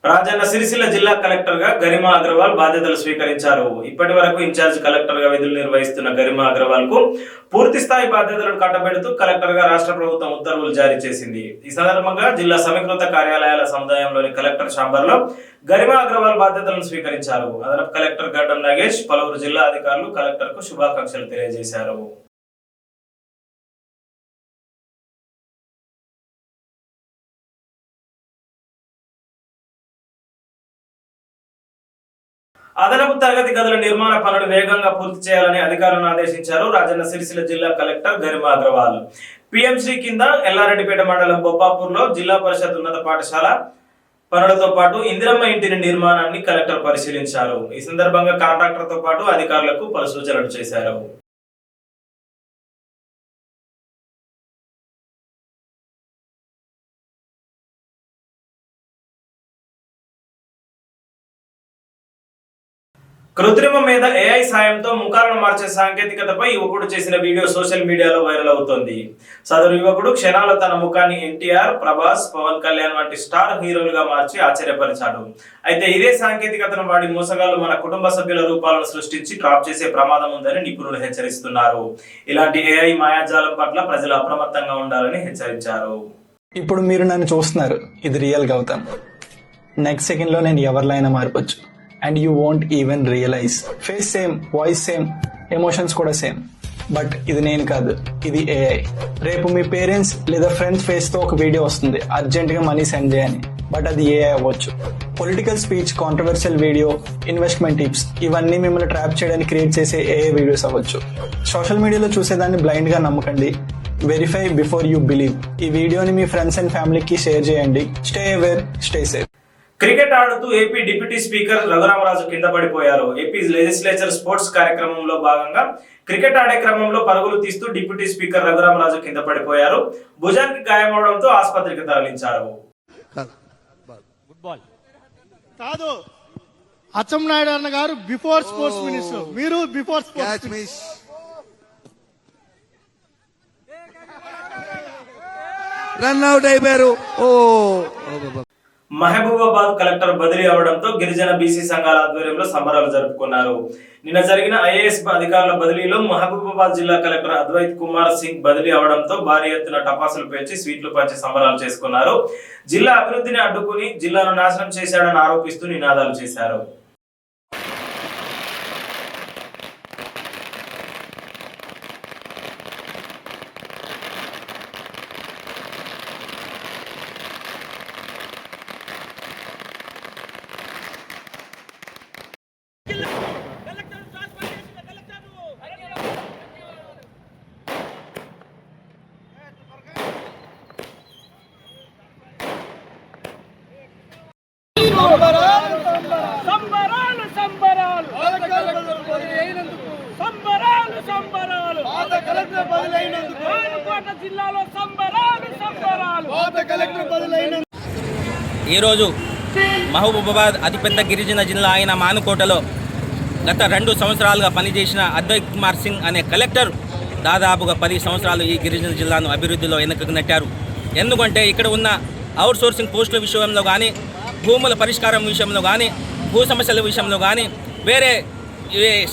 రాజన్న సిరిసిల్ల జిల్లా కలెక్టర్ గా గరిమా అగర్వాల్ బాధ్యతలు స్వీకరించారు. ఇప్పటి వరకు ఇన్ఛార్జ్ కలెక్టర్ గా విధులు నిర్వహిస్తున్న గరిమా అగర్వాల్ కు పూర్తి స్థాయి బాధ్యతలను కట్టబెడుతూ కలెక్టర్ గా రాష్ట్ర ప్రభుత్వం ఉత్తర్వులు జారీ చేసింది. ఈ సందర్భంగా జిల్లా సమీకృత కార్యాలయాల సముదాయంలోని కలెక్టర్ ఛాంబర్ లో గరిమా అగర్వాల్ బాధ్యతలను స్వీకరించారు. అదనపు కలెక్టర్ గడ్డం నగేష్, పలువురు జిల్లా అధికారులు కలెక్టర్ కు శుభాకాంక్షలు తెలియజేశారు. అదనపు తరగతి గదుల నిర్మాణ పనులు వేగంగా పూర్తి చేయాలని అధికారులను ఆదేశించారు రాజన్న సిరిసిల్ల జిల్లా కలెక్టర్ గరిమా అగర్వాల్. పిఎంశ్రీ కింద ఎల్లారెడ్డిపేట మండలం బొప్పాపూర్లో జిల్లా పరిషత్ ఉన్నత పాఠశాల పనులతో పాటు ఇందిరమ్మ ఇంటిని నిర్మాణాన్ని కలెక్టర్ పరిశీలించారు. ఈ సందర్భంగా కాంట్రాక్టర్తో పాటు అధికారులకు పలు సూచనలు చేశారు. కృత్రిమ మీద ఏఐ సాయంతో ముఖాలను మార్చే సాంకేతికతపై యువకుడు చేసిన వీడియో సోషల్ మీడియాలో వైరల్ అవుతోంది. సదరు యువకుడు క్షణాల్లో తన ముఖాన్ని ఎన్టీఆర్, ప్రభాస్, పవన్ కళ్యాణ్ వంటి స్టార్ హీరోలుగా మార్చి ఆశ్చర్యపరిచాడు. అయితే ఇదే సాంకేతికతను వాడి మోసగాళ్లు మన కుటుంబ సభ్యుల రూపాలను సృష్టించి ట్రాప్ చేసే ప్రమాదం ఉందని నిపుణులు హెచ్చరిస్తున్నారు. ఇలాంటి ఏఐ మాయాజాలం పట్ల ప్రజలు అప్రమత్తంగా ఉండాలని హెచ్చరించారు. ఇప్పుడు మీరు నన్ను చూస్తున్నారు, ఇది రియల్ గౌతమ్. నెక్స్ట్ సెకండ్ లో నేను ఎవరిలైనా మారిపోవచ్చు. And you won't even realize. Face same, voice same, emotions కూడా సేమ్. బట్ ఇది నేను కాదు, ఇది ఏఐ. రేపు మీ పేరెంట్స్ లేదా ఫ్రెండ్స్ ఫేస్ తో ఒక వీడియో వస్తుంది, అర్జెంట్ గా మనీ సెండ్ చేయని. బట్ అది ఏఐ అవ్వచ్చు. Political speech, controversial video, investment tips, ఇవన్నీ మిమ్మల్ని ట్రాప్ చేయడానికి క్రియేట్ చేసే ఏఐ వీడియోస్ అవ్వచ్చు. సోషల్ మీడియాలో చూసేదాన్ని బ్లైండ్ గా నమ్మకండి. Verify before you believe. ఈ వీడియోని మీ ఫ్రెండ్స్ అండ్ ఫ్యామిలీకి షేర్ చేయండి. Stay aware, stay safe. Cricket ఆడుతూ ఏపీ డిప్యూటీ స్పీకర్ రఘురామరాజు కింద పడిపోయారు. ఏపీ లెజిస్లేచర్ స్పోర్ట్స్ కార్యక్రమంలో భాగంగా క్రికెట్ ఆడే క్రమంలో పరుగులు తీస్తూ డిప్యూటీ స్పీకర్ రఘురామరాజు కింద పడిపోయారు. భుజానికి గాయమవడంతో ఆసుపత్రికి తరలించారు. కాదు, అచ్చెన్నాయుడు అన్న గారు బిఫోర్ స్పోర్ట్స్ మినిస్టర్, మీరు బిఫోర్ స్పోర్ట్స్. రన్ అవుట్ అయిపోయారు. మహబూబాబాద్ కలెక్టర్ బదిలీ అవడంతో గిరిజన బీసీ సంఘాల ఆధ్వర్యంలో సంబరాలు జరుపుకున్నారు. నిన్న జరిగిన ఐఏఎస్ అధికారుల బదిలీలో మహబూబాబాద్ జిల్లా కలెక్టర్ అద్వైత్ కుమార్ సింగ్ బదిలీ అవడంతో భారీ ఎత్తున టపాసులు పేర్చి స్వీట్లు పంచి సంబరాలు చేసుకున్నారు. జిల్లా అభివృద్ధిని అడ్డుకుని జిల్లాను నాశనం చేశాడని ఆరోపిస్తూ నినాదాలు చేశారు. ఈరోజు మహబూబాబాద్ అతిపెద్ద గిరిజన జిల్లా అయిన మానుకోటలో గత 2 సంవత్సరాలుగా పనిచేసిన అద్వైత్ కుమార్ సింగ్ అనే కలెక్టర్ దాదాపుగా 10 సంవత్సరాలు ఈ గిరిజన జిల్లాను అభివృద్ధిలో వెనక్కి నెట్టారు. ఎందుకంటే ఇక్కడ ఉన్న అవుట్ సోర్సింగ్ పోస్టుల విషయంలో కానీ, భూముల పరిష్కారం విషయంలో కానీ, భూ సమస్యల విషయంలో కానీ, వేరే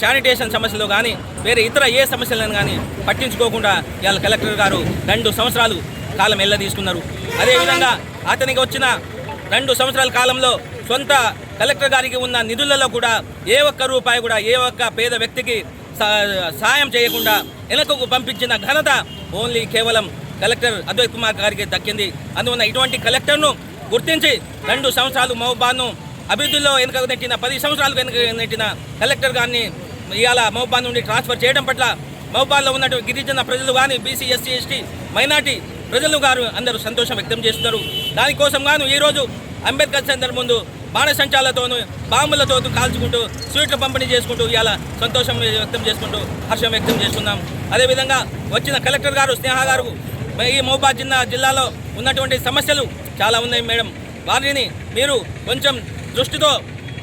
శానిటేషన్ సమస్యలు కానీ, వేరే ఇతర ఏ సమస్యలను కానీ పట్టించుకోకుండా ఇవాళ కలెక్టర్ గారు 2 సంవత్సరాలు కాలం తీసుకున్నారు. అదేవిధంగా అతనికి వచ్చిన 2 సంవత్సరాల కాలంలో సొంత కలెక్టర్ గారికి ఉన్న నిధులలో కూడా ఏ ఒక్క రూపాయి కూడా ఏ ఒక్క పేద వ్యక్తికి సాయం చేయకుండా వెనకకు పంపించిన ఘనత ఓన్లీ కేవలం కలెక్టర్ అద్వైత్ కుమార్ గారికి దక్కింది. అందువల్ల ఇటువంటి కలెక్టర్ను గుర్తించి 2 సంవత్సరాలు మహబూబాను అభివృద్ధిలో వెనుక నెట్టిన 10 సంవత్సరాలు వెనుక నెట్టిన కలెక్టర్ గారిని ఇవాళ మహబూబాద్ నుండి ట్రాన్స్ఫర్ చేయడం పట్ల మహబూబాద్లో ఉన్నటువంటి గిరిజన ప్రజలు కానీ, బీసీ, ఎస్సీ, ఎస్టీ, మైనార్టీ ప్రజలు గారు అందరూ సంతోషం వ్యక్తం చేస్తున్నారు. దానికోసం గాను ఈరోజు అంబేద్కర్ సెంటర్ ముందు బాణసంచాలతోనూ బాంబులతో కాల్చుకుంటూ స్వీట్లు పంపిణీ చేసుకుంటూ ఇవాళ సంతోషం వ్యక్తం చేసుకుంటూ హర్షం వ్యక్తం చేస్తున్నాం. అదేవిధంగా వచ్చిన కలెక్టర్ గారు స్నేహ గారు ఈ మహబూబాద్ జిల్లాలో ఉన్నటువంటి సమస్యలు చాలా ఉన్నాయి మేడం, వారిని మీరు కొంచెం దృష్టితో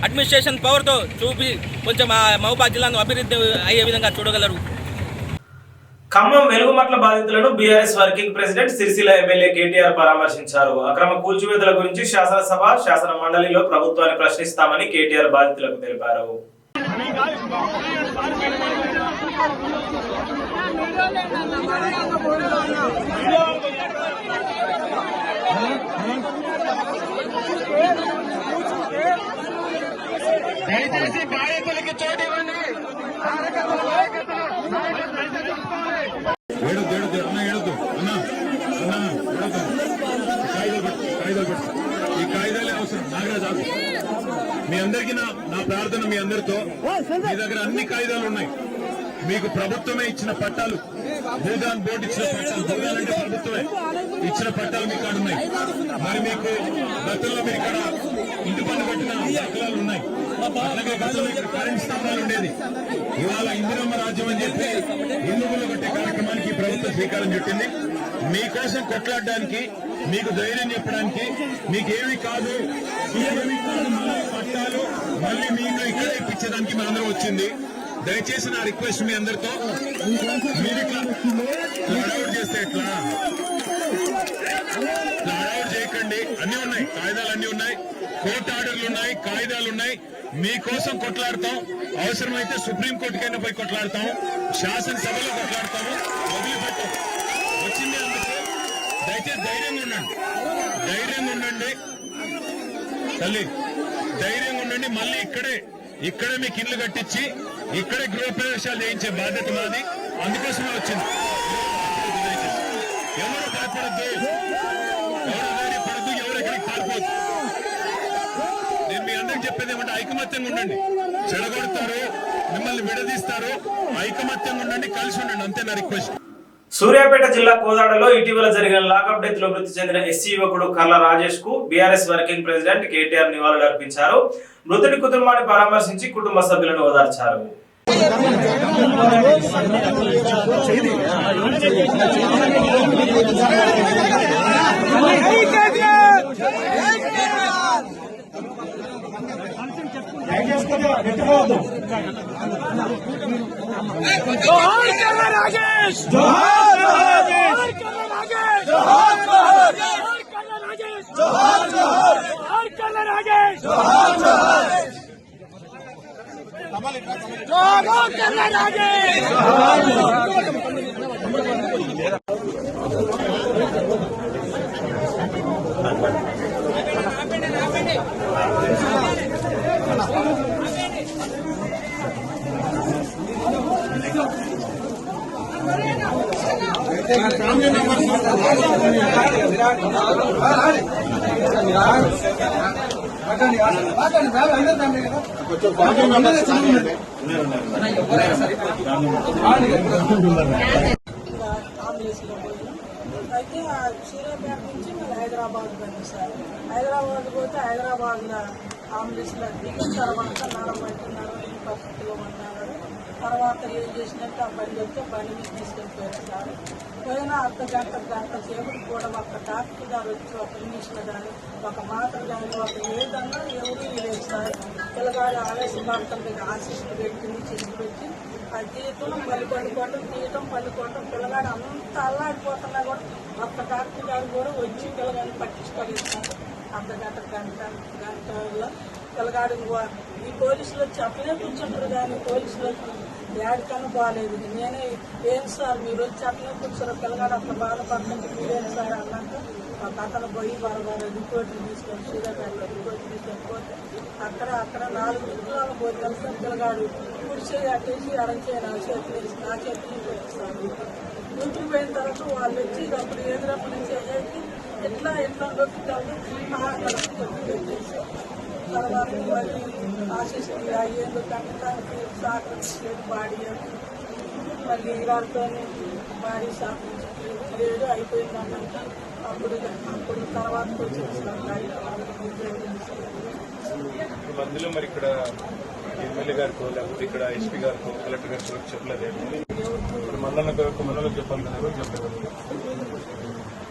అడ్మినిస్ట్రేషన్ పవర్తో చూపి కొంచెం ఆ మహబూబాద్ జిల్లాను అభివృద్ధి అయ్యే విధంగా చూడగలరు. ఖమ్మం వెలుగుమట్ల బాధితులను BRS working president Sircilla MLA KTR పరామర్శించారు. అక్రమ కూల్చివేతల గురించి శాసనసభ శాసన మండలిలో ప్రభుత్వాన్ని ప్రశ్నిస్తామని కేటీఆర్ బాధితులకు తెలిపారు. దయచేసి బాధితులకి చోటు ఇవ్వండి. ఈ కాయిదాలే అవసరం. నాగరాజు, మీ అందరికీ నా ప్రార్థన, మీ అందరితో, మీ దగ్గర అన్ని కాయిదాలు ఉన్నాయి. మీకు ప్రభుత్వమే ఇచ్చిన పట్టాలు, భూదాన్ బోర్డు ఇచ్చిన పట్టాలు, భూదాన్ అంటే ప్రభుత్వమే ఇచ్చిన పట్టాలు మీ కాడ ఉన్నాయి. మరి మీకు గతంలో మీరు ఇక్కడ ఇంటి పన్ను కట్టిన దాఖలాలు ఉన్నాయి. అట్లాగే గతంలో ఇక్కడ కరెంట్ స్తంభాలు ఉండేది. ఇవాళ ఇందిరమ్మ రాజ్యం అని చెప్పి ఇల్లుగులు కట్టే కార్యక్రమానికి ప్రభుత్వం శ్రీకారం చుట్టింది. మీకోసం కొట్లాడడానికి, మీకు ధైర్యం చెప్పడానికి, మీకేమి కాదు మళ్ళీ పట్టాలు మళ్ళీ మీకు ఇక్కడ ఇప్పించడానికి మనందరం వచ్చింది. దయచేసి నా రిక్వెస్ట్ మీ అందరితో, మీరు ఇట్లా అడౌట్ చేస్తే ఎట్లా, అడౌట్ చేయకండి. అన్ని ఉన్నాయి, కాయిదాలు అన్ని ఉన్నాయి, కోర్టు ఆర్డర్లు ఉన్నాయి, కాయిదాలు ఉన్నాయి. మీకోసం కొట్లాడతాం. అవసరమైతే సుప్రీంకోర్టుకైనా పోయి కొట్లాడతాం, శాసనసభలో కొట్లాడతాము. వదిలిపెట్టాం. వచ్చింది అందుకు. దయచేసి ధైర్యంగా ఉండండి, ధైర్యంగా ఉండండి తల్లి, ధైర్యంగా ఉండండి. మళ్ళీ ఇక్కడే మీకు ఇల్లు కట్టించి ఇక్కడే గృహప్రవేశాలు చేయించే బాధ్యత మాది. అందుకోసమే వచ్చింది. ఎవరు భయపడద్దు, ఎవరు ధైర్యపడద్దు, ఎవరు ఎక్కడికి పారిపోద్దు. నేను మీ అందరికి చెప్పేది ఏమంటే ఐకమత్యంగా ఉండండి. చెడగొడతారు, మిమ్మల్ని విడదీస్తారు. ఐకమత్యంగా ఉండండి, కలిసి ఉండండి, అంతే నా రిక్వెస్ట్. సూర్యాపేట జిల్లా కోదాడలో ఇటీవల జరిగిన లాకప్ డెత్ లో మృతి చెందిన ఎస్సీ యువకుడు కర్ల రాజేష్ కు బీఆర్ఎస్ వర్కింగ్ ప్రెసిడెంట్ కేటీఆర్ నివాళులు అర్పించారు. మృతుడి కుటుంబాన్ని పరామర్శించి కుటుంబ సభ్యులను ఓదార్చారు. అయితే సూర్యాపేట నుంచి మళ్ళీ హైదరాబాద్ పోయింది సార్. హైదరాబాద్ పోతే హైదరాబాద్ లో అంబులెన్స్ లో దిగిన తర్వాత నడమంటున్నారు, పరిస్థితిలో ఉన్నారు. తర్వాత ఏం చేసినట్టు ఆ బండి వస్తే బండి మీద తీసుకెళ్ళిపోయారు సార్. పోయినా గంట సేపు కూడా ఒక డాక్టర్ గారు వచ్చి ఒక ఇంగ్లీష్లో కానీ ఒక మాత్ర కానీ ఒక ఏదన్నా ఎవరు లేదు సార్. పిల్లగాడు ఆలస్యం పడుతుంది, ఆశిస్టు పెట్టింది, చేసి పెట్టి ఆ తీయటం మళ్ళీ పండుకోవటం, తీయటం పండుకోవటం. పిల్లగాడు అంత అల్లాడిపోతున్నా కూడా ఒక్క డాక్టర్ గారు కూడా వచ్చి పిల్లగాడిని పట్టించుకోలేదు సార్. గంటలో పిల్లగాడు ఈ పోలీసులు వచ్చి అట్లనే కూర్చుంటారు కానీ పోలీసులు ఏడికన్నా బాగాలేదు. నేనే ఏం సార్ మీరు వచ్చి అట్లనే కూర్చోరు, పిల్లగాడు అట్లా బాధపడుతుంటే మీరేం సార్ అన్నాక ఒక అతను పోయి వారు రిపోర్ట్లు తీసుకొని సూర్యాపేటలో రిపోర్ట్లు తీసుకొని అక్కడ 4 విగ్రహాలు పోయి కలిసి పిల్లగాడు కుడిచే అట్టేసి అరంచే నా చేతులు పోయిస్తారు. ఇంటికి పోయిన తర్వాత వాళ్ళు వచ్చి అప్పుడు ఎదురప్పటి నుంచి అయ్యేది ఎట్లా నొక్కుతాడు పెట్టేసి తర్వాత మళ్ళీ ఆశిస్తుంది అయ్యేందుకు కట్టడానికి సహకరించలేదు బాడీ అని మళ్ళీ వారితో బాడీ సహకరించలేదు అయిపోయిందన్నాక అప్పుడు తర్వాత అందులో మరి ఇక్కడ ఎమ్మెల్యే గారికో లేకపోతే ఇక్కడ ఎస్పీ గారికో కలెక్టర్ గారికో చెప్పలేదు. మల్లన్న గారికి మనలో చెప్పాలి కదా, ఎవరు చెప్పలేదు.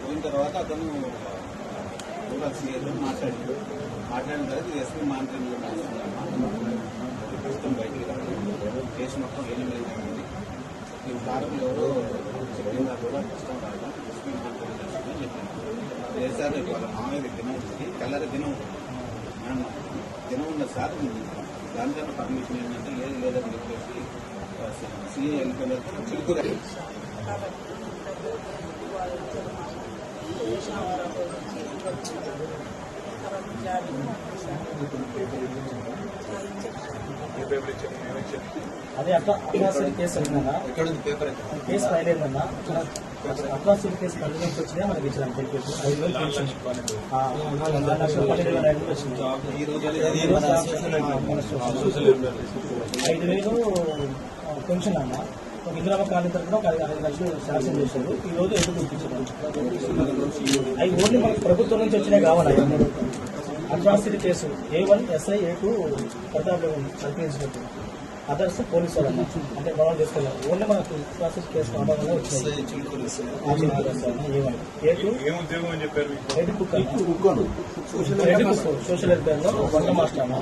పోయిన తర్వాత అతను మాట్లాడిన తర్వాత ఎస్పీ మానిటరింగ్ ప్రస్తుతం బయటికి రావడం కేసు మొత్తం 8 నెలలు అయింది. ఈ కారం ఎవరో చెప్పిందా కూడా కష్టం రావడం ఎస్పీ మాట్లాడాలని చెప్పింది. ఏ సార్ వాళ్ళ మామయ్య దినం ఉంటుంది, కల్లరి దినం ఉంటుంది, దినం ఉన్న సార్ దానికన్నా పర్మిషన్ ఏంటంటే లేదని చెప్పేసి సీఏ వెళ్ళిపోయిన చిలుకూరు అదే అట్రాసిటీ కేసు అయిందన్నా, పేపర్ కేసు ఫైల్ అయిందన్నా, అట్రాసిటీ కేసు కంటిన్యూస్ వచ్చినా మనకి ఇచ్చిన తెలిపేసి 5,000 పెన్షన్ 2,12,500 వచ్చింది. 5,000 పెన్షన్ అన్న, ఒక ఇందిరామ కాలనీ తరఫున ఒక 5 లక్షలు శాంక్షన్ చేశారు. ఈ రోజు ఎందుకు గుర్తించారు? అవి ఓన్లీ మనకు ప్రభుత్వం నుంచి వచ్చినాయి కావాలి. Atrocity case A1 SI A2 Pratap కల్పించినట్టు, అదర్స్ పోలీసు వాళ్ళ అంటే మనం చేసుకోవాలి. ఓన్లీ మనకు అట్రాసిటీ కేసు కావడం వల్ల వచ్చినాయి. సోషల్ వెల్ఫేర్ లో వంట మాస్టర్ అన్న.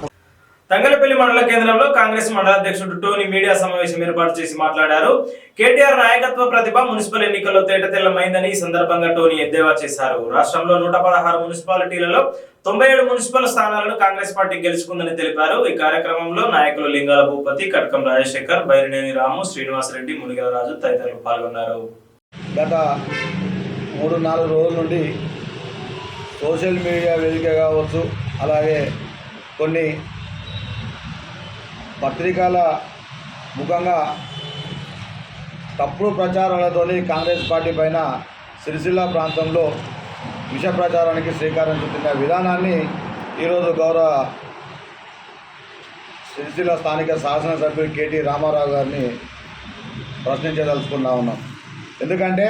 తంగలపల్లి మండల కేంద్రంలో కాంగ్రెస్ మండల అధ్యక్షుడు టోనీ మీడియా సమావేశం ఏర్పాటు చేసి మాట్లాడారు. కేటీఆర్ నాయకత్వ ప్రతిభ మున్సిపల్ ఎన్నికల్లో తేటతెల్లమైందని ఈ సందర్భంగా టోనీ ఎద్దేవా చేశారు. రాష్ట్రంలో 116 మున్సిపాలిటీలలో 97 మున్సిపల్ స్థానాలను కాంగ్రెస్ పార్టీ గెలుచుకుందని తెలిపారు. ఈ కార్యక్రమంలో నాయకులు లింగాల భూపతి, కటకం రాజశేఖర్, బైరినేని రాము, శ్రీనివాసరెడ్డి, మునిగల రాజు తదితరులు పాల్గొన్నారు. గత 3-4 రోజుల నుండి సోషల్ మీడియా వేదిక కావచ్చు, అలాగే కొన్ని పత్రికల ముఖంగా తప్పుడు ప్రచారాలతోని కాంగ్రెస్ పార్టీ పైన సిరిసిల్ల ప్రాంతంలో విష ప్రచారానికి శ్రీకారం చుట్టిన విధానాన్ని ఈరోజు గౌరవ సిరిసిల్ల స్థానిక శాసనసభ్యులు కేటీ రామారావు గారిని ప్రశ్నించదలుచుకున్నా ఉన్నాం. ఎందుకంటే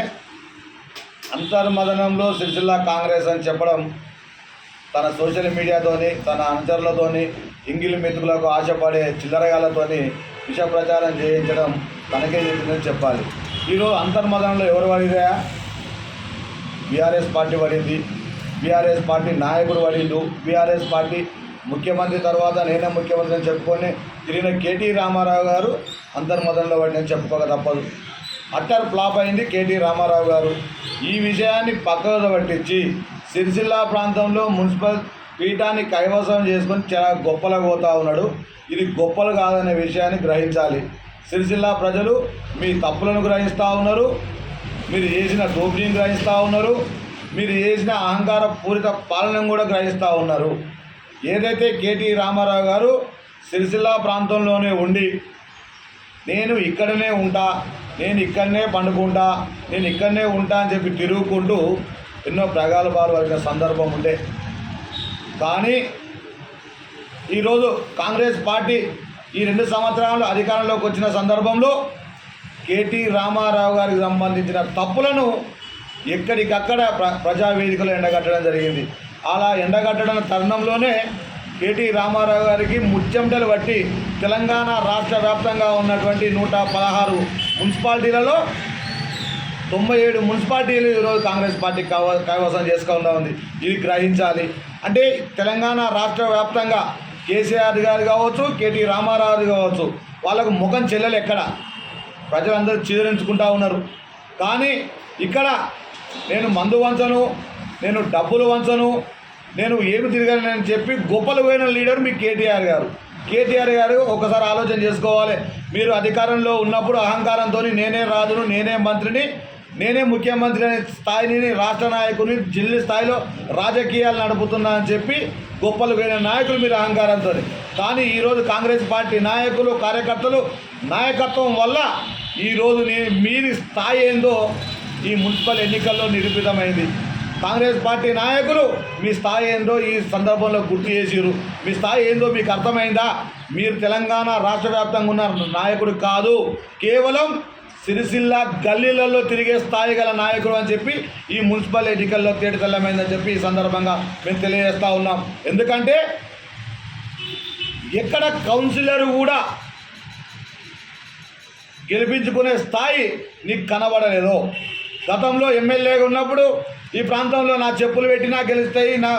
అంతర్మదనంలో సిరిసిల్ల కాంగ్రెస్ అని చెప్పడం తన సోషల్ మీడియాతోని, తన అనుచరులతోని, ఇంగిలి మెతుకులకు ఆశపడే చిల్లరగాలతోని విష ప్రచారం చేయించడం తనకే చెప్పిందని చెప్పాలి. ఈరోజు అంతర్మదనంలో ఎవరు పడిరా? బీఆర్ఎస్ పార్టీ పడింది, బీఆర్ఎస్ పార్టీ నాయకుడు పడిండు, బీఆర్ఎస్ పార్టీ ముఖ్యమంత్రి తర్వాత నేనే ముఖ్యమంత్రి అని చెప్పుకొని తిరిగిన కేటీ రామారావు గారు అంతర్మదనంలో పడిందని చెప్పుకోక తప్పదు. అట్టర్ ఫ్లాప్ అయింది కేటీ రామారావు గారు. ఈ విషయాన్ని పక్కన పట్టించి సిరిసిల్ల ప్రాంతంలో మున్సిపల్ పీఠాన్ని కైవసం చేసుకొని చాలా గొప్పలు పోతా ఉన్నాడు. ఇది గొప్పలు కాదనే విషయాన్ని గ్రహించాలి. సిరిసిల్ల ప్రజలు మీ తప్పులను గ్రహిస్తూ ఉన్నారు, మీరు చేసిన దోపిడీని గ్రహిస్తూ ఉన్నారు, మీరు చేసిన అహంకార పూరిత పాలనను కూడా గ్రహిస్తూ ఉన్నారు. ఏదైతే కేటీ రామారావు గారు సిరిసిల్ల ప్రాంతంలోనే ఉండి నేను ఇక్కడనే ఉంటా, నేను ఇక్కడనే పండుకుంటా, నేను ఇక్కడనే ఉంటా అని చెప్పి తిరుగుకుంటూ ఎన్నో ప్రగల్భాలు పలికిన సందర్భం ఉండే. కానీ ఈరోజు కాంగ్రెస్ పార్టీ ఈ 2 సంవత్సరాలు అధికారంలోకి వచ్చిన సందర్భంలో కేటీ రామారావు గారికి సంబంధించిన తప్పులను ఎక్కడికక్కడ ప్రజావేదికలో ఎండగట్టడం జరిగింది. అలా ఎండగట్టడం తరుణంలోనే కేటీ రామారావు గారికి ముచ్చెమటలు బట్టి తెలంగాణ రాష్ట్ర వ్యాప్తంగా ఉన్నటువంటి 116 మున్సిపాలిటీలలో 97 మున్సిపాలిటీలు ఈరోజు కాంగ్రెస్ పార్టీ కైవసం చేసుకుంటూ ఉంది. ఇది గ్రహించాలి. అంటే తెలంగాణ రాష్ట్ర వ్యాప్తంగా కేసీఆర్ గారు కావచ్చు, కేటీ రామారావు కావచ్చు, వాళ్ళకు ముఖం చెల్లెలు ఎక్కడ ప్రజలందరూ చీదరించుకుంటూ ఉన్నారు. కానీ ఇక్కడ నేను మందు వంచను, నేను డబ్బులు వంచను, నేను ఏమి తిరగనని చెప్పి గొప్పలు పోయిన లీడర్ మీ కేటీఆర్ గారు. కేటీఆర్ గారు ఒకసారి ఆలోచన చేసుకోవాలి. మీరు అధికారంలో ఉన్నప్పుడు అహంకారంతో నేనే రాజును, నేనే మంత్రిని, నేనే ముఖ్యమంత్రి అనే స్థాయిని, రాష్ట్ర నాయకుని, జిల్లా స్థాయిలో రాజకీయాలు నడుపుతున్నా అని చెప్పి గొప్పలు పోయిన నాయకులు మీరు అహంకారంతో. కానీ ఈరోజు కాంగ్రెస్ పార్టీ నాయకులు, కార్యకర్తలు నాయకత్వం వల్ల ఈరోజు మీరి స్థాయి ఏందో ఈ మున్సిపల్ ఎన్నికల్లో నిరూపితమైంది. కాంగ్రెస్ పార్టీ నాయకులు మీ స్థాయి ఏందో ఈ సందర్భంలో గుర్తు చేసిరు. మీ స్థాయి ఏందో మీకు అర్థమైందా? మీరు తెలంగాణ రాష్ట్ర వ్యాప్తంగా ఉన్న నాయకుడు కాదు, కేవలం సిరిసిల్ల గల్లీలలో తిరిగే స్థాయి గల నాయకుడు అని చెప్పి ఈ మున్సిపల్ ఎన్నికల్లో తేటతెల్లమైందని చెప్పి ఈ సందర్భంగా మేము తెలియజేస్తూ ఉన్నాం. ఎందుకంటే ఎక్కడ కౌన్సిలర్ కూడా గెలిపించుకునే స్థాయి నీకు కనబడలేదు. గతంలో ఎమ్మెల్యేగా ఉన్నప్పుడు ఈ ప్రాంతంలో నా చెప్పులు పెట్టినా గెలుస్తాయి, నా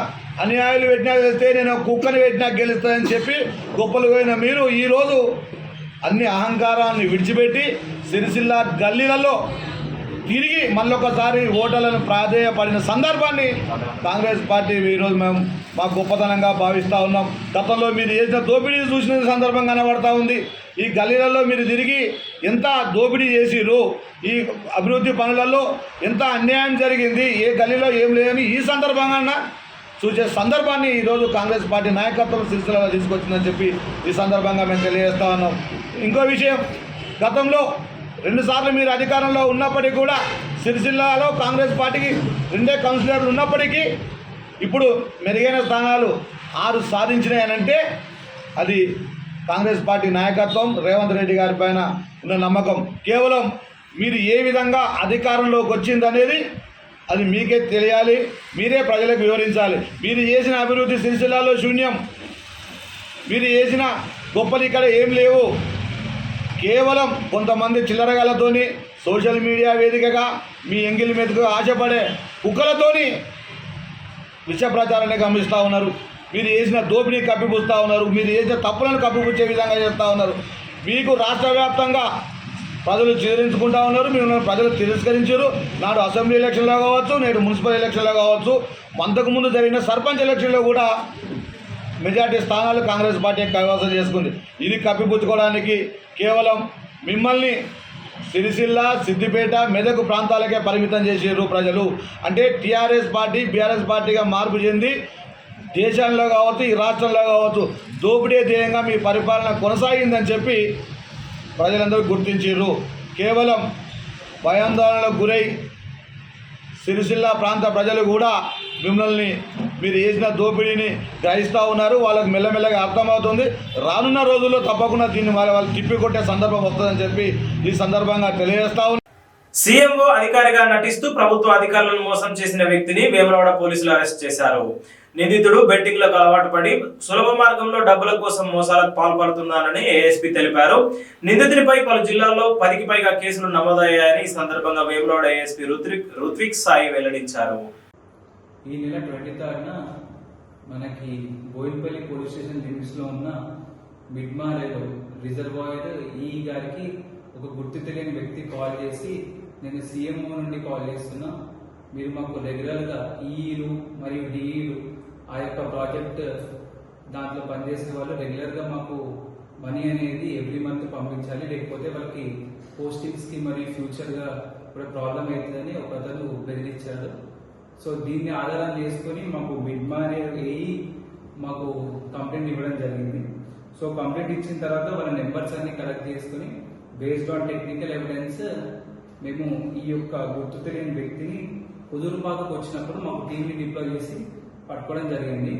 అన్యాయాలు పెట్టినా గెలుస్తాయి, నేను కుక్కని పెట్టినా గెలుస్తాయని చెప్పి గొప్పలు పోయిన మీరు ఈరోజు అన్ని అహంకారాన్ని విడిచిపెట్టి సిరిసిల్ల గల్లీలలో తిరిగి మళ్ళొకసారి ఓటర్లను ప్రాధేయపడిన సందర్భాన్ని కాంగ్రెస్ పార్టీ ఈరోజు మేము మా గొప్పతనంగా భావిస్తూ ఉన్నాం. గతంలో మీరు చేసిన దోపిడీ చూసిన సందర్భం కనబడతా ఉంది. ఈ గల్లీలలో మీరు తిరిగి ఎంత దోపిడీ చేసిర్రు, ఈ అభివృద్ధి పనులలో ఎంత అన్యాయం జరిగింది, ఏ గల్లీలో ఏం లేదని ఈ సందర్భంగా చూసే సందర్భాన్ని ఈరోజు కాంగ్రెస్ పార్టీ నాయకత్వం సిరిసిల్లలో తీసుకొచ్చిందని చెప్పి ఈ సందర్భంగా మేము తెలియజేస్తా ఉన్నాం. ఇంకో విషయం, గతంలో 2 సార్లు మీరు అధికారంలో ఉన్నప్పటికీ కూడా సిరిసిల్లలో కాంగ్రెస్ పార్టీకి 2 కౌన్సిలర్లు ఉన్నప్పటికీ ఇప్పుడు మెరుగైన స్థానాలు 6 సాధించినాయనంటే అది కాంగ్రెస్ పార్టీ నాయకత్వం రేవంత్ రెడ్డి గారి పైన ఉన్న నమ్మకం. కేవలం మీరు ఏ విధంగా అధికారంలోకి వచ్చిందనేది అది మీకే తెలియాలి, మీరే ప్రజలకు వివరించాలి. మీరు చేసిన అభివృద్ధి సిరిసిల్లలో శూన్యం, మీరు చేసిన గొప్పలు ఇక్కడ ఏం లేవు. కేవలం కొంతమంది చిల్లరగాలతోని సోషల్ మీడియా వేదికగా మీ ఎంగిలి మెతుకు ఆశపడే కుక్కలతోని విష ప్రచారాన్ని గమనిస్తూ ఉన్నారు. మీరు చేసిన దోపిడీ కప్పిపుస్తూ ఉన్నారు, మీరు చేసిన తప్పులను కప్పిపుచ్చే విధంగా చేస్తూ ఉన్నారు. మీకు రాష్ట్ర వ్యాప్తంగా ప్రజలు చిరించుకుంటా ఉన్నారు, మీరు ప్రజలు తిరస్కరించారు. నాడు అసెంబ్లీ ఎలక్షన్లో కావచ్చు, నేడు మున్సిపల్ ఎలక్షన్లో కావచ్చు, అంతకుముందు జరిగిన సర్పంచ్ ఎలక్షన్లో కూడా మెజార్టీ స్థానాలు కాంగ్రెస్ పార్టీ కైవసం చేసుకుంది. ఇది కప్పిపుచ్చుకోవడానికి కేవలం మిమ్మల్ని సిరిసిల్ల, సిద్దిపేట, మెదక్ ప్రాంతాలకే పరిమితం చేసారు ప్రజలు. అంటే టీఆర్ఎస్ పార్టీ బీఆర్ఎస్ పార్టీగా మార్పు చెంది దేశంలో కావచ్చు, ఈ రాష్ట్రంలో కావచ్చు దోపిడీ ధ్యేయంగా మీ పరిపాలన కొనసాగిందని చెప్పి ప్రజలందరూ గుర్తించారు. కేవలం భయాందోళనలకు గురై సిరిసిల్ల ప్రాంత ప్రజలు కూడా మిమ్మల్ని మీరు చేసిన దోపిడీని గ్రహిస్తూ ఉన్నారు. వాళ్ళకు మెల్లమెల్లగా అర్థమవుతుంది. రానున్న రోజుల్లో తప్పకుండా దీన్ని వాళ్ళు తిప్పికొట్టే సందర్భం వస్తుందని చెప్పి ఈ సందర్భంగా తెలియజేస్తా ఉన్నారు. సీఎంఓ అధికారిగా నటిస్తూ ప్రభుత్వ అధికారులను మోసం చేసిన వ్యక్తిని వేములవాడ పోలీసులు అరెస్ట్ చేశారు. నిందితుడు బెట్టింగ్లకు అలవాటు పడి సులభ మార్గంలో డబ్బుల కోసం మోసాలకు పాల్పడుతున్నానని ఏఎస్పీ తెలిపారు. నిందితుడిపై పలు జిల్లాల్లో 10కి పైగా కేసులు నమోదయ్యాయని ఈ సందర్భంగా వేములవాడ ఏఎస్పీ రుత్విక్ సాయి వెల్లడించారు. ఈ నెల 23న మనకి బోయిన్పల్లి పోలీస్ స్టేషన్ లిమిట్స్లో ఉన్న మిడ్మారేలో రిజర్వాయర్ ఈ గారికి ఒక గుర్తు తెలియని వ్యక్తి కాల్ చేసి, నేను సీఎంఓ నుండి కాల్ చేస్తున్నా, మీరు మాకు రెగ్యులర్గా ఈఈలు మరియు డిఈలు ఆ యొక్క ప్రాజెక్ట్ దాంట్లో పనిచేసే వాళ్ళు రెగ్యులర్గా మాకు మనీ అనేది ఎవ్రీ మంత్ పంపించాలి, లేకపోతే వాళ్ళకి పోస్టింగ్స్కి మరియు ఫ్యూచర్గా కూడా ప్రాబ్లం అవుతుందని ఒక అతను బెదిరించాడు. సో దీన్ని ఆధారం చేసుకొని మాకు మిడ్మారే ఏఈ మాకు కంప్లైంట్ ఇవ్వడం జరిగింది. సో కంప్లైంట్ ఇచ్చిన తర్వాత వాళ్ళ నెంబర్స్ అన్ని కలెక్ట్ చేసుకుని బేస్డ్ ఆన్ టెక్నికల్ ఎవిడెన్స్ మేము ఈ యొక్క గుర్తు తెలియని వ్యక్తిని హుజూర్బాగ్కు వచ్చినప్పుడు మాకు టీంని డిప్లాయ్ చేసి పట్టుకోవడం జరిగింది.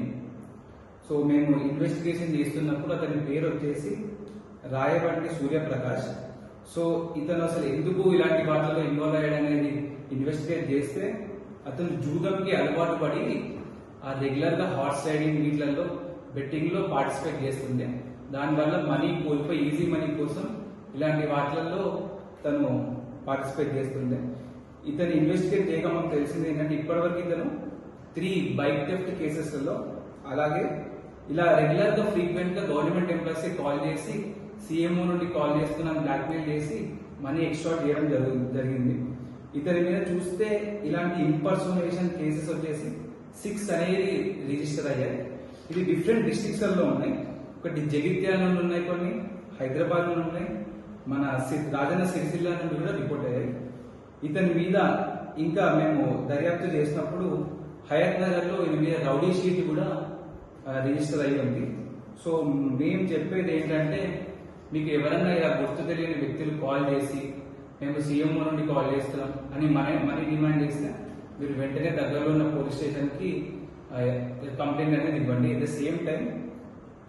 సో మేము ఇన్వెస్టిగేషన్ చేస్తున్నప్పుడు అతని పేరు వచ్చేసి రాయబంటి సూర్యప్రకాష్. సో ఇతను అసలు ఎందుకు ఇలాంటి వాటిలో ఇన్వాల్వ్ అయ్యాడనేది ఇన్వెస్టిగేట్ చేస్తే అతను జూదంకి అలవాటు పడి ఆ రెగ్యులర్గా హార్స్ రైడింగ్ వీటిలలో బెట్టింగ్లో పార్టిసిపేట్ చేస్తుండే. దానివల్ల మనీ కోల్పోయి ఈజీ మనీ కోసం ఇలాంటి వాటిలలో తను పార్టిసిపేట్ చేస్తుండే. ఇతను ఇన్వెస్టిగేట్ చేయగా మాకు తెలిసింది ఏంటంటే ఇప్పటివరకు ఇతను 3 బైక్ థెఫ్ట్ కేసెస్లలో, అలాగే ఇలా రెగ్యులర్గా ఫ్రీక్వెంట్గా గవర్నమెంట్ ఎంప్లాయీస్కి కాల్ చేసి సీఎంఓ నుండి కాల్ చేస్తున్నాను బ్లాక్మెయిల్ చేసి మనీ ఎక్స్ట్రాక్ట్ చేయడం జరిగింది. ఇతని మీద చూస్తే ఇలాంటి ఇంపర్సోనేషన్ కేసెస్ వచ్చేసి 6 అనేది రిజిస్టర్ అయ్యాయి. ఇది డిఫరెంట్ డిస్ట్రిక్ట్స్లలో ఉన్నాయి. ఒకటి జగిత్యాల నుండి ఉన్నాయి, కొన్ని హైదరాబాద్ నుండి ఉన్నాయి, మన రాజన్న సిరిసిల్ల నుండి కూడా రిపోర్ట్ అయ్యాయి. ఇతని మీద ఇంకా మేము దర్యాప్తు చేసినప్పుడు హయత్ నగర్లో ఈయన మీద రౌడీ షీట్ కూడా రిజిస్టర్ అయ్యి ఉంది. సో మేము చెప్పేది ఏంటంటే, మీకు ఎవరన్నా ఇలా గుర్తు తెలియని వ్యక్తులు కాల్ చేసి మేము సీఎంఓ నుండి కాల్ చేస్తున్నాం అని మనీ డిమాండ్ చేస్తే మీరు వెంటనే దగ్గరలో ఉన్న పోలీస్ స్టేషన్కి కంప్లైంట్ అనేది ఇవ్వండి. ఎట్ ద సేమ్ టైం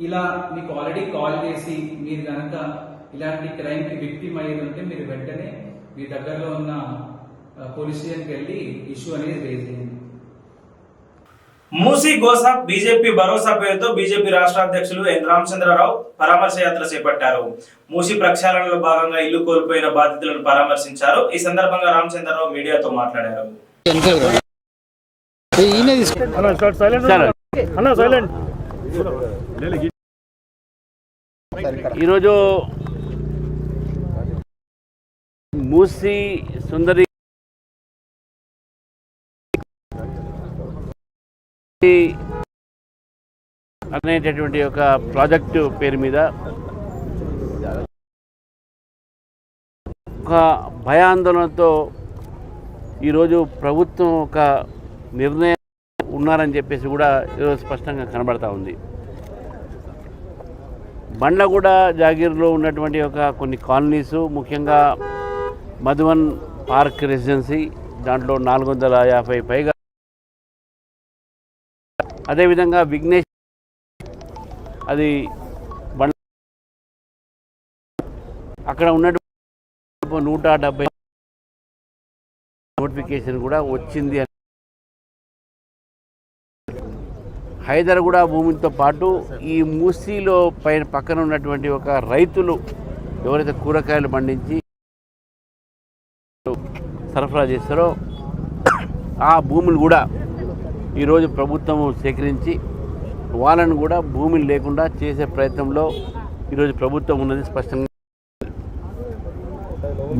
ఇలా మీకు ఆల్రెడీ కాల్ చేసి మీరు కనుక ఇలాంటి క్రైమ్కి విక్టిమ్ అయ్యేది ఉంటే మీరు వెంటనే మీ దగ్గరలో ఉన్న పోలీస్ స్టేషన్కి వెళ్ళి ఇష్యూ అనేది రేజ్ చేయండి. మూసీ గోసా బీజేపీ భరోసా పేరుతో బీజేపీ రాష్ట్ర అధ్యక్షులు ఎన్ రామచంద్రరావు పరామర్శ యాత్ర చేపట్టారు. మూసీ ప్రక్షాళనలో భాగంగా ఇల్లు కోల్పోయిన బాధితులను పరామర్శించారు. ఈ సందర్భంగా రామచంద్రరావు మీడియాతో మాట్లాడారు. ఈరోజు మూసీ సుందరి అనేటటువంటి ఒక ప్రాజెక్టు పేరు మీద ఒక భయాందోళనతో ఈరోజు ప్రభుత్వం ఒక నిర్ణయం ఉన్నారని చెప్పేసి కూడా ఈరోజు స్పష్టంగా కనబడతా ఉంది. బండ్లగూడ జాగీర్లో ఉన్నటువంటి ఒక కొన్ని కాలనీసు, ముఖ్యంగా మధువన్ పార్క్ రెసిడెన్సీ, దాంట్లో 450 పైగా, అదేవిధంగా విఘ్నేష్ అది బండ్ల అక్కడ ఉన్నటువంటి 170 నోటిఫికేషన్ కూడా వచ్చింది. హైదరాబాద్ భూమితో పాటు ఈ మూసీలో పక్కన ఉన్నటువంటి ఒక రైతులు ఎవరైతే కూరగాయలు పండించి సరఫరా చేస్తారో ఆ భూములు కూడా ఈరోజు ప్రభుత్వం సేకరించి వాళ్ళను కూడా భూమిని లేకుండా చేసే ప్రయత్నంలో ఈరోజు ప్రభుత్వం ఉన్నది స్పష్టంగా.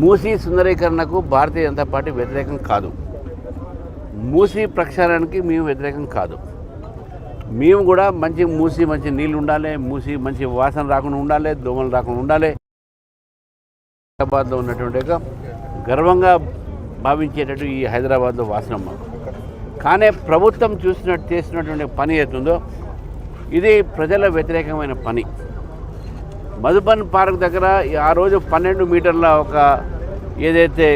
మూసీ సుందరీకరణకు భారతీయ జనతా పార్టీ వ్యతిరేకం కాదు, మూసీ ప్రక్షాళనకి మేము వ్యతిరేకం కాదు. మేము కూడా మంచి నీళ్ళు ఉండాలి, మూసి మంచి వాసన రాకుండా ఉండాలి, దోమలు రాకుండా ఉండాలి. హైదరాబాద్లో ఉన్నటువంటి ఒక గర్వంగా భావించేటట్టు ఈ హైదరాబాద్లో వాసనమ్మ. కానీ ప్రభుత్వం చేసినటువంటి పని ఏతుందో ఇది ప్రజల వ్యతిరేకమైన పని. మధుబన్ పార్క్ దగ్గర ఆ రోజు 12 మీటర్ల ఒక ఏదైతే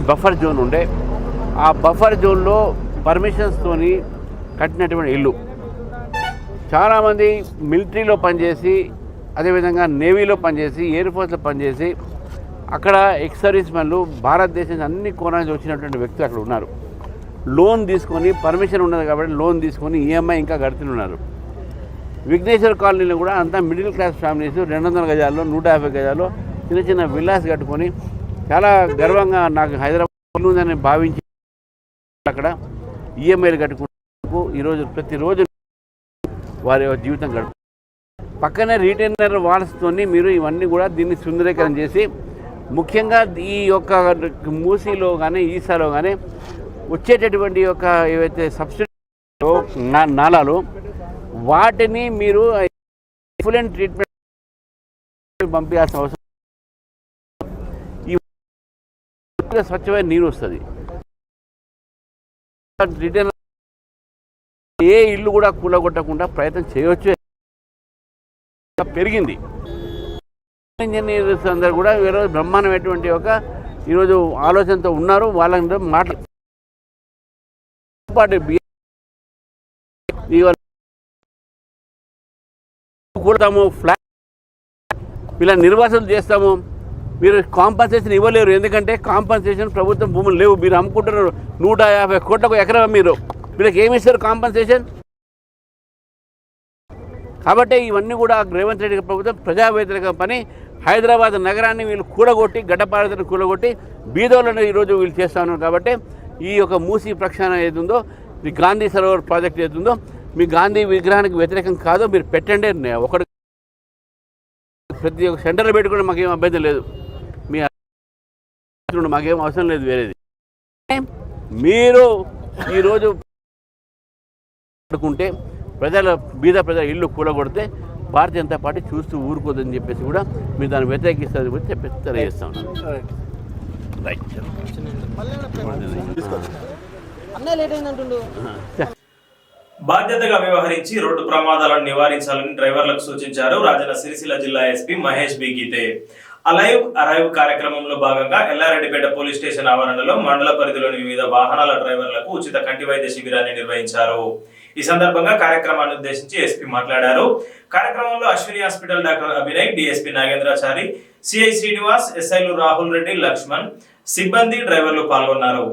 బఫర్ జోన్ ఉండే, ఆ బఫర్ జోన్లో పర్మిషన్స్తోని కట్టినటువంటి ఇల్లు. చాలామంది మిలిటరీలో పనిచేసి, అదేవిధంగా నేవీలో పనిచేసి, ఎయిర్ ఫోర్స్లో పనిచేసి, అక్కడ ఎక్స్ సర్వీస్ మెన్లు భారతదేశం అన్ని కోణాల నుంచి వచ్చినటువంటి వ్యక్తులు అక్కడ ఉన్నారు. లోన్ తీసుకొని, పర్మిషన్ ఉన్నది కాబట్టి లోన్ తీసుకొని ఈఎంఐ ఇంకా కడుతున్నారు. విఘ్నేశ్వర కాలనీలో కూడా అంతా మిడిల్ క్లాస్ ఫ్యామిలీస్ 200 గజాల్లో 150 గజాల్లో చిన్న చిన్న విల్లాస్ కట్టుకొని చాలా గర్వంగా నాకు హైదరాబాద్ ఉందని భావించి అక్కడ ఈఎంఐలు కట్టుకుంటూ ఈరోజు ప్రతిరోజు వారి జీవితం గడుపు. పక్కనే రీటైనర్ వాల్స్తోని మీరు ఇవన్నీ కూడా దీన్ని సుందరీకరణ చేసి, ముఖ్యంగా ఈ యొక్క మూసీలో కానీ ఈసాలో కానీ వచ్చేటటువంటి యొక్క ఏవైతే సబ్సిడీ నాలాలు వాటిని మీరు ఎఫ్లూయెంట్ ట్రీట్మెంట్ పంపించాల్సిన అవసరం. ఈ స్వచ్ఛమైన నీరు వస్తుంది. రిటర్న్ ఏ ఇల్లు కూడా కూలగొట్టకుండా ప్రయత్నం చేయవచ్చు. పెరిగింది. ఇంజనీర్స్ అందరూ కూడా ఈరోజు బ్రహ్మాండమైనటువంటి ఒక ఈరోజు ఆలోచనతో ఉన్నారు. వాళ్ళ కూడతాము, ఫ్లాట్ ఇలా నిర్వాసన చేస్తాము. మీరు కాంపన్సేషన్ ఇవ్వలేరు, ఎందుకంటే కాంపన్సేషన్ ప్రభుత్వం భూములు లేవు. మీరు అమ్ముకుంటున్నారు 150 కోట్లకు ఎకరం. వీళ్ళకి ఏమి ఇస్తారు కాంపన్సేషన్? కాబట్టి ఇవన్నీ కూడా రేవంత్ రెడ్డి ప్రభుత్వం ప్రజా వ్యతిరేక పని. హైదరాబాద్ నగరాన్ని వీళ్ళు కూడగొట్టి, గడ్డపారతను కూడగొట్టి బీదోళ్ళను ఈరోజు వీళ్ళు చేస్తూ ఉన్నారు. కాబట్టి ఈ యొక్క మూసీ ప్రక్షాళన ఏదుందో, ఈ గాంధీ సరోవర్ ప్రాజెక్ట్ ఏదుందో, మీ గాంధీ విగ్రహానికి వ్యతిరేకం కాదు. మీరు పెట్టండి. ఒకటి ప్రతి ఒక్క సెంటర్లో పెట్టుకుంటే మాకేం అభ్యంతరం లేదు. మీ మాకేం అవసరం లేదు వేరేది. మీరు ఈరోజు పడుకుంటే బీద ప్రజల ఇల్లు కూలగొడితే భారతీయ జనతా పార్టీ చూస్తూ ఊరుకోదని చెప్పేసి కూడా మీరు దాన్ని వ్యతిరేకిస్తారని కూడా చెప్పేసి తెలియజేస్తా ఉన్నాను. రైట్. బాధ్యతగా వ్యవహరించి రోడ్డు ప్రమాదాలను నివారించాలని డ్రైవర్లకు సూచించారు రాజన్న సిరిసిల్ల జిల్లా ఎస్పీ మహేష్ బి గీతే. అలైవ్ అరైవ్ కార్యక్రమంలో భాగంగా ఎల్లారెడ్డిపేట పోలీస్ స్టేషన్ ఆవరణలో మండల పరిధిలోని వివిధ వాహనాల డ్రైవర్లకు ఉచిత కంటి వైద్య శిబిరాన్ని నిర్వహించారు. ఈ సందర్భంగా కార్యక్రమాన్ని ఉద్దేశించి ఎస్పీ మాట్లాడారు. కార్యక్రమంలో Ashwini hospital doctor Abhinay, DSP Nagendrachari, CI Srinivas, ఎస్ఐలు రాహుల్ రెడ్డి, లక్ష్మణ్, సిబ్బంది, డ్రైవర్లు పాల్గొన్నారు.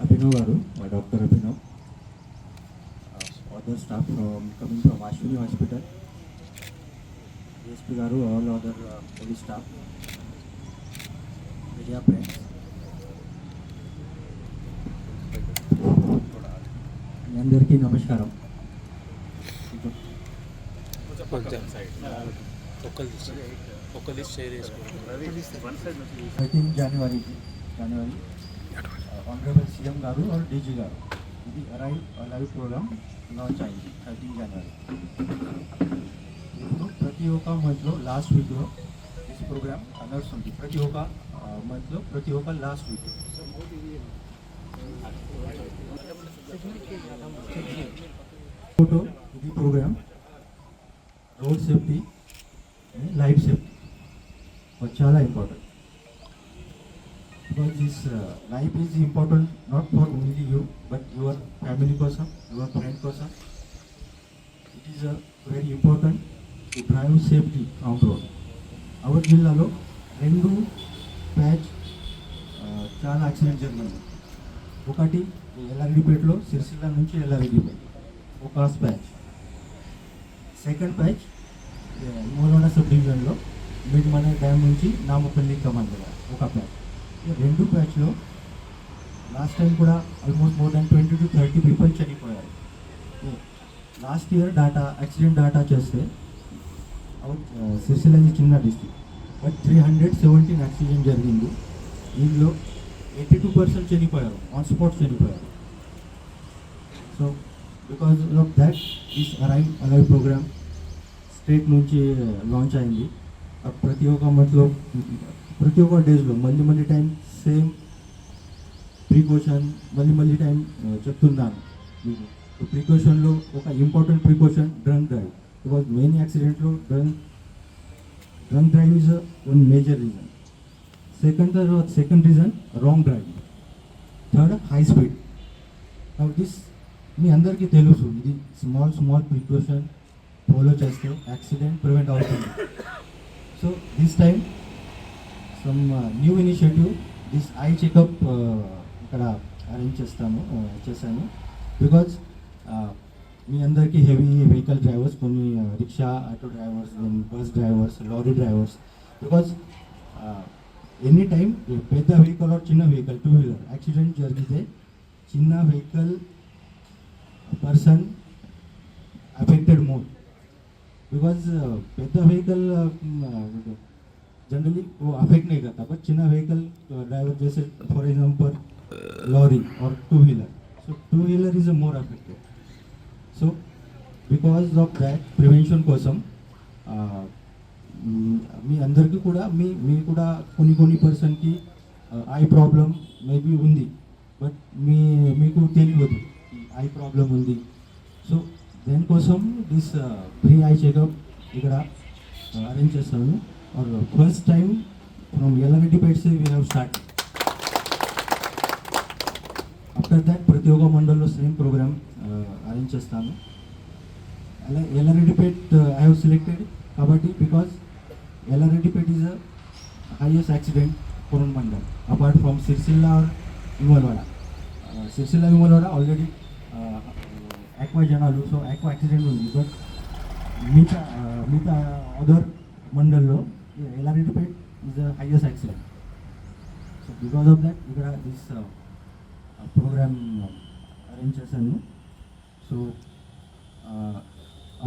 Abhinav garu, Dr. Abhinav, other staff coming from Ashwini Hospital, DSP garu, all other police staff, media friends. మీ అందరికీ నమస్కారం. 13 January Honorable CM గారు और DG గారు ఇది లైవ్ ప్రోగ్రామ్ లాంచ్ అయింది 13 January. ఇప్పుడు ప్రతి ఒక్క మంత్లో లాస్ట్ వీక్లో ఈ ప్రోగ్రామ్ నడుస్తుంది. ప్రతి ఒక్క మంత్లో ప్రతి ఒక్క లాస్ట్ వీక్ ఫోటో ఇది program road safety life safety చాలా important. Because this life is important not for only you but your family person, your friend person. It is very important to drive safety on road. Our జిల్లాలో 2 patch చాలా accident జరిగింది. ఒకటి ఎల్లారెడ్డిపేటలో సిరిసిల్ల నుంచి ఎల్లారెడ్డిపేట ఒక cross patch. Second patch మూలవడ sub డివిజన్లో Mid Manair dam నుంచి Namapalli command దగ్గర ఒక ప్యాచ్. 2 ప్యాచ్లో లాస్ట్ టైం కూడా almost more than 20 to 30 people చనిపోయారు. లాస్ట్ ఇయర్ యాక్సిడెంట్ డాటా చేస్తే సిరిసిల్ల చిన్న డిస్ట్రిక్ట్ బట్ 317 యాక్సిడెంట్ జరిగింది. దీనిలో 82% చనిపోయారు, ఆన్ స్పాట్ చనిపోయారు. So because of that this arrive program state నుంచి లాంచ్ అయింది. ప్రతి ఒక్క మంత్లో ప్రతి ఒక్క డేస్లో మళ్ళీ టైం సేమ్ ప్రికాషన్ మళ్ళీ టైం చెప్తున్నాను మీకు. ప్రికాషన్లో ఒక important precaution drunk drive. Because main యాక్సిడెంట్లో drunk drive is one major reason. Second reason wrong drive. Third high speed. This మీ అందరికీ తెలుసు, ఇది స్మాల్ ప్రికాషన్ ఫాలో చేస్తే యాక్సిడెంట్ ప్రివెంట్ అవుతుంది. So this time some new initiative this I checkup ఇక్కడ arrange చేశాను. Because మీ అందరికీ హెవీ వెహికల్ డ్రైవర్స్, కొన్ని rickshaw auto drivers, bus drivers, lorry drivers, because any time పెద్ద వెహికల్ ఆర్ చిన్న vehicle 2 wheeler accident జరిగితే చిన్న vehicle person affected more. Because Pedda vehicle generally वो affect नहीं करता, बट चिन्ना व्हीकल ड्राइवर जैसे for example lorry और 2 wheeler, so 2 wheeler is a more affected. So because of that prevention कोसम మీ అందరికీ కూడా మీ కూడా కొన్ని పర్సన్కి ఐ ప్రాబ్లం మేబీ ఉంది, బట్ మీకు తెలియదు ఐ ప్రాబ్లం ఉంది. సో దానికోసం దిస్ ఫ్రీ ఐ చెకప్ ఇక్కడ అరేంజ్ చేస్తాను. और फर्स्ट टाइम फ्रॉम येलारेड्डीपेट से we have start. After that ప్రతి ఒక్క మండల్లో సేమ్ ప్రోగ్రామ్ అరేంజ్ చేస్తాను. येलारेड्डीपेट ఐ హావ్ సెలెక్టెడ్ కాబట్టి because Yellareddypet is highest accident Coromandel, apart from Sirsilla or Vimalwada. Sirsilla Vimalwada already aqua janalu, so aqua accident undi, but Mita other Mandallo, Elaripet is the highest accident. So because of that, we got this program arranged chesanu. So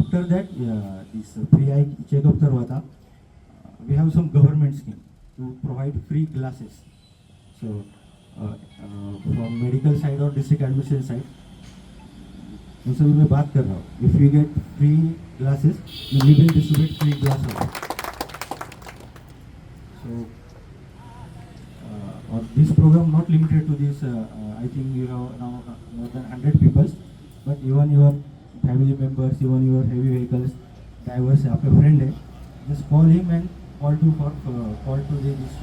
after that, this free eye checkup tarvata, we have some government scheme to provide free glasses. So from medical side or district administration side, उनसे भी मैं बात कर रहा हूँ. If we get free glasses, then we will distribute free glasses. So this program not limited to this. I think you have now more than 100 people, but even your family members, even your heavy vehicles drivers, आपके friend है, just call him and call to this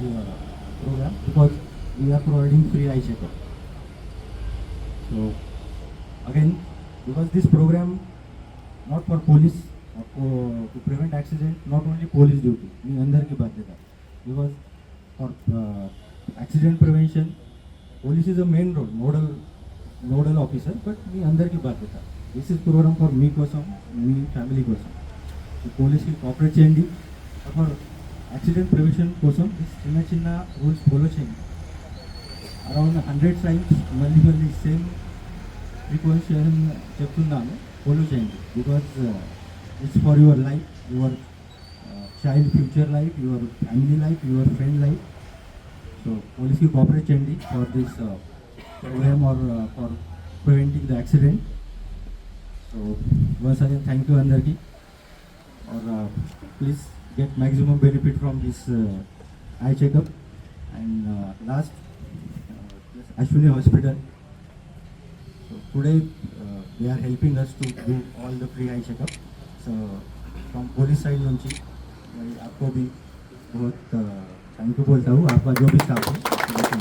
program because we are providing free eye checkup. So again, because this program not for police to prevent accident, not only police duty, మీ అందరికీ బాధ్యత. Because for accident prevention, police is a main role, nodal officer, but మీ అందరికీ బాధ్యత. This is program for మీ కోసం, మీ family కోసం. So పోలీస్కి cooperate చేయండి. ఫర్ యాక్సిడెంట్ ప్రివెన్షన్ కోసం చిన్న రూల్స్ ఫాలో చేయండి. అరౌండ్ 100 టైమ్స్ మళ్ళీ సేమ్ ప్రికాషన్ చెప్తున్నాను, ఫాలో చేయండి. Because it's for your life, your child future life, your family life, your friend life. So పోలీస్కి కోఆపరేట్ చేయండి for this program or for preventing the accident. So once again thank you అందరికీ. Or please get maximum benefit from this eye checkup. And last, Ashwini Hospital. So today they are helping us to do all the free eye checkup. So from police side nunchi मैं आपको भी बहुत thank you बोलता हूँ, आपका जो भी staff है.